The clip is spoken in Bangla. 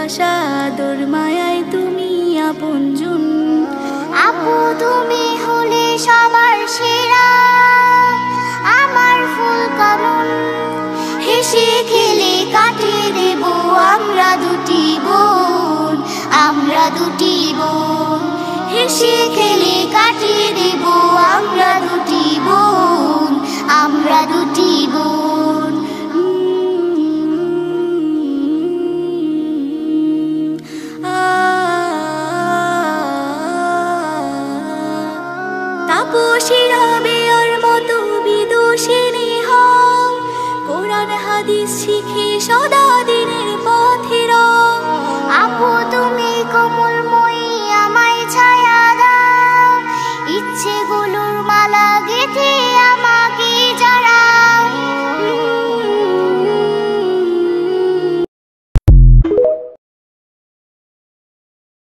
ভালোবাসা আদর মায়ায় তুমি আপনজন। আপু তুমি হলে সবার সেরা, আমার ফুল কামন। হেসে খেলে কাটিয়ে দেব আমরা দুটি বোন, আমরা দুটি বোন। হেসে খেলে কাটিয়ে দেব আমরা দুটি বোন, আমরা দুটি বোন। তাপসীরা বেয়ার মতো বিদুষিনী হও, কোরআন হাদিস শিখে সদা